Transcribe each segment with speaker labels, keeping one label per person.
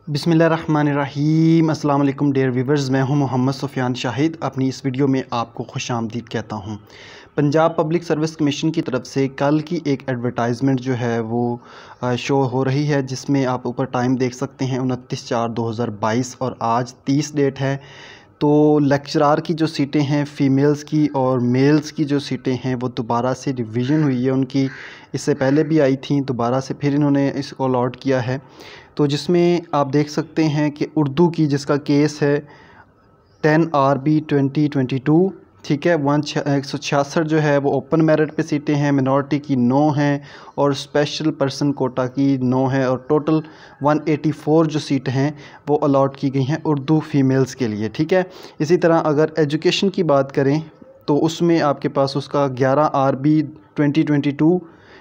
Speaker 1: बिस्मिल्लाहिर्रहमानिर्रहीम। अस्सलाम वालेकुम डियर व्यूवर्स, मैं हूं मोहम्मद सुफियान शाहिद। अपनी इस वीडियो में आपको खुश आमदीद कहता हूं। पंजाब पब्लिक सर्विस कमीशन की तरफ से कल की एक एडवर्टाइजमेंट जो है वो शो हो रही है, जिसमें आप ऊपर टाइम देख सकते हैं 29/4/2022 और आज 30 डेट है। तो लेक्चरार की जो सीटें हैं फ़ीमेल्स की और मेल्स की जो सीटें हैं वो दोबारा से रिवीजन हुई है उनकी। इससे पहले भी आई थी, दोबारा से फिर इन्होंने इसको अलॉट किया है। तो जिसमें आप देख सकते हैं कि उर्दू की जिसका केस है 10 RB 2022, ठीक है, 166 जो है वो ओपन मेरिट पे सीटें हैं, मिनॉरिटी की 9 हैं और स्पेशल पर्सन कोटा की 9 है और टोटल 184 जो सीट हैं वो अलॉट की गई हैं उर्दू फ़ीमेल्स के लिए, ठीक है। इसी तरह अगर एजुकेशन की बात करें तो उसमें आपके पास उसका 11 RB 2022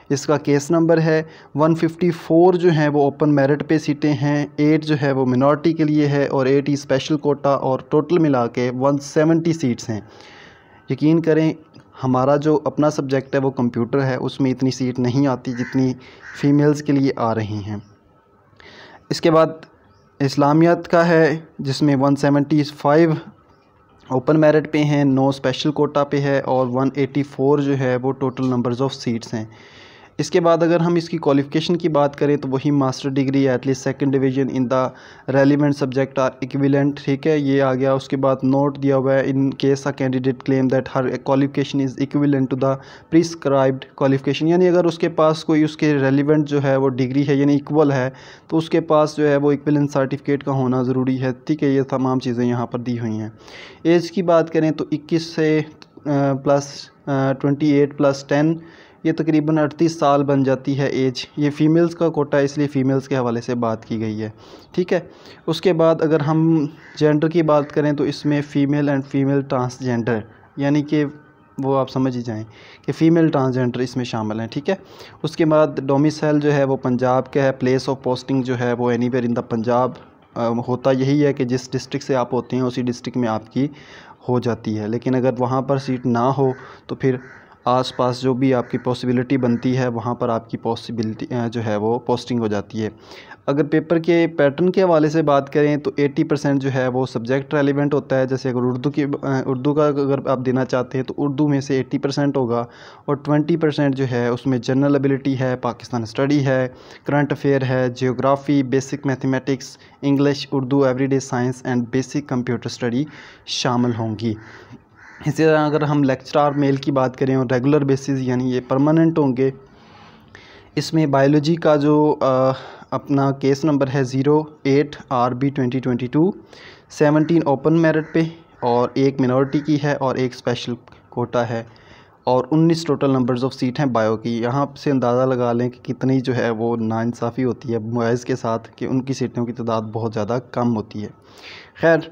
Speaker 1: इसका केस नंबर है। 154 जो हैं वो ओपन मेरिट पे सीटें हैं, 8 जो है वो मिनॉरिटी के लिए है और 8 ही स्पेशल कोटा, और टोटल मिला के 170 सीट्स हैं। यकीन करें, हमारा जो अपना सब्जेक्ट है वो कंप्यूटर है, उसमें इतनी सीट नहीं आती जितनी फ़ीमेल्स के लिए आ रही हैं। इसके बाद इस्लामियत का है जिसमें 175 ओपन मेरिट पे हैं, 9 स्पेशल कोटा पे है और 184 जो है वो टोटल नंबर्स ऑफ़ सीट्स हैं। इसके बाद अगर हम इसकी क्वालिफ़िकेशन की बात करें तो वही master degree at least second division in the relevant subject or equivalent, ठीक है, ये आ गया। उसके बाद नोट दिया हुआ है, in case a candidate claim that her qualification is equivalent to the prescribed qualification, यानी अगर उसके पास कोई उसके रेलिवेंट जो है वो डिग्री है यानी इक्वल है तो उसके पास जो है वो इक्विवेलेंट सर्टिफिकेट का होना ज़रूरी है, ठीक है। ये तमाम चीज़ें यहाँ पर दी हुई हैं। एज की बात करें तो 21 से प्लस 28 + 10 ये तकरीबन 38 साल बन जाती है एज। ये फ़ीमेल्स का कोटा है इसलिए फ़ीमेल्स के हवाले से बात की गई है, ठीक है। उसके बाद अगर हम जेंडर की बात करें तो इसमें फ़ीमेल एंड फीमेल ट्रांसजेंडर, यानी कि वो आप समझ ही जाएं कि फ़ीमेल ट्रांसजेंडर इसमें शामिल हैं, ठीक है। उसके बाद डोमिसाइल जो है वो पंजाब का है, प्लेस ऑफ पोस्टिंग जो है वो एनीवेयर इन द पंजाब। होता यही है कि जिस डिस्ट्रिक्ट से आप होते हैं उसी डिस्ट्रिक्ट में आपकी हो जाती है, लेकिन अगर वहाँ पर सीट ना हो तो फिर आसपास जो भी आपकी पॉसिबिलिटी बनती है वहाँ पर आपकी पॉसिबिलिटी जो है वो पोस्टिंग हो जाती है। अगर पेपर के पैटर्न के हवाले से बात करें तो 80% जो है वो सब्जेक्ट रेलिवेंट होता है। जैसे अगर उर्दू का अगर आप देना चाहते हैं तो उर्दू में से 80% होगा और 20% जो है उसमें जनरल एबिलिटी है, पाकिस्तान स्टडी है, करंट अफेयर है, geography, basic mathematics, English, Urdu, everyday science and basic computer study शामिल होंगी। इसी तरह अगर हम लेक्चरार मेल की बात करें और रेगुलर बेसिस यानी ये परमानेंट होंगे, इसमें बायोलॉजी का जो अपना केस नंबर है 08 RB 2022, 17 ओपन मेरिट पे और 1 मिनॉरिटी की है और 1 स्पेशल कोटा है और 19 टोटल नंबर्स ऑफ़ सीट हैं बायो की। यहाँ से अंदाज़ा लगा लें कि कितनी जो है वो नाइंसाफ़ी होती है बॉयज़ के साथ कि उनकी सीटों की तादाद बहुत ज़्यादा कम होती है। खैर,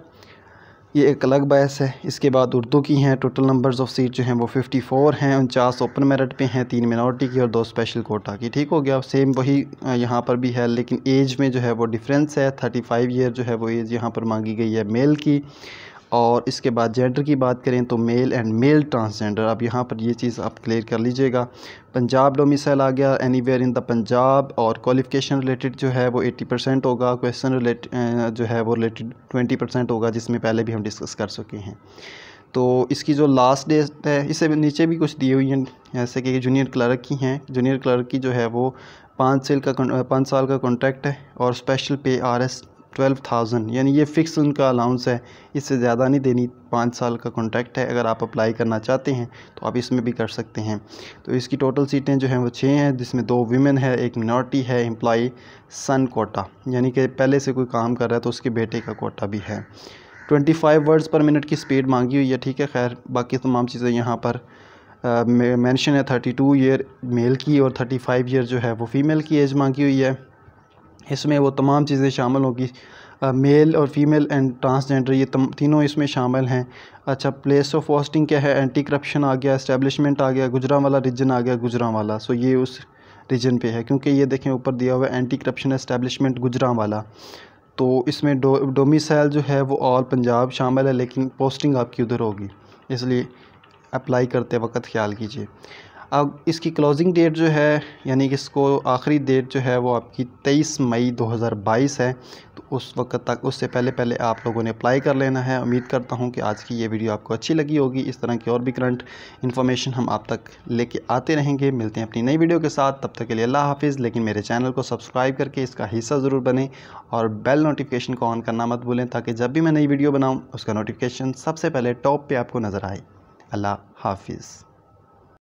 Speaker 1: ये एक अलग बहस है। इसके बाद उर्दू की हैं, टोटल नंबर्स ऑफ़ सीट जो हैं वो 54 हैं, 49 ओपन मेरिट पे हैं, 3 मिनॉरिटी की और 2 स्पेशल कोटा की, ठीक हो गया। सेम वही यहाँ पर भी है, लेकिन एज में जो है वो डिफरेंस है। 35 ईयर जो है वो एज यहाँ पर मांगी गई है मेल की। और इसके बाद जेंडर की बात करें तो मेल एंड मेल ट्रांसजेंडर, अब यहाँ पर ये चीज़ आप क्लियर कर लीजिएगा। पंजाब डोमिसाइल आ गया, एनीवेयर इन द पंजाब, और क्वालिफ़िकेशन रिलेटेड जो है वो 80% होगा। क्वेश्चन रिलेटेड जो है वो रिलेटेड 20% होगा, जिसमें पहले भी हम डिस्कस कर चुके हैं। तो इसकी जो लास्ट डेट है, इससे नीचे भी कुछ दी हुई हैं, जैसे कि जूनियर क्लर्क की हैं। जूनियर क्लर्क की जो है वो 5 साल का कॉन्ट्रैक्ट है और स्पेशल पे RS 12,000, यानी ये फ़िक्स उनका अलाउंस है, इससे ज़्यादा नहीं देनी। 5 साल का कॉन्ट्रैक्ट है। अगर आप अप्लाई करना चाहते हैं तो आप इसमें भी कर सकते हैं। तो इसकी टोटल सीटें जो हैं वो 6 हैं, जिसमें 2 वीमेन है, 1 मिनॉरिटी है, एम्प्लॉई सन कोटा, यानी कि पहले से कोई काम कर रहा है तो उसके बेटे का कोटा भी है। 25 वर्ड्स पर मिनट की स्पीड मांगी हुई है, ठीक है। खैर, बाकी तमाम चीज़ें यहाँ पर मेंशन है। 32 ईयर मेल की और 35 ईयर जो है वो फ़ीमेल की एज मांगी हुई है। इसमें वो तमाम चीज़ें शामिल होगी, मेल और फीमेल एंड ट्रांसजेंडर, ये तीनों इसमें शामिल हैं। अच्छा, प्लेस ऑफ पोस्टिंग क्या है? एंटी करप्शन आ गया, एस्टेब्लिशमेंट आ गया, गुजरांवाला रीजन आ गया, गुजरांवाला। सो ये उस रीजन पे है, क्योंकि ये देखें ऊपर दिया हुआ है एंटी करप्शन एस्टेब्लिशमेंट गुजरांवाला। तो इसमें डोमिसाइल जो है वो ऑल पंजाब शामिल है, लेकिन पोस्टिंग आपकी उधर होगी, इसलिए अप्लाई करते वक्त ख्याल कीजिए। अब इसकी क्लोजिंग डेट जो है, यानी कि इसको आखिरी डेट जो है वो आपकी 23 मई 2022 है। तो उस वक्त तक उससे पहले आप लोगों ने अप्लाई कर लेना है। उम्मीद करता हूँ कि आज की ये वीडियो आपको अच्छी लगी होगी। इस तरह की और भी करंट इन्फॉर्मेशन हम आप तक लेके आते रहेंगे। मिलते हैं अपनी नई वीडियो के साथ, तब तक के लिए अल्लाह हाफिज़। लेकिन मेरे चैनल को सब्सक्राइब करके इसका हिस्सा ज़रूर बने और बेल नोटिफिकेशन को ऑन करना मत भूलें, ताकि जब भी मैं नई वीडियो बनाऊँ उसका नोटिफिकेशन सबसे पहले टॉप पे आपको नज़र आए। अल्लाह हाफिज़।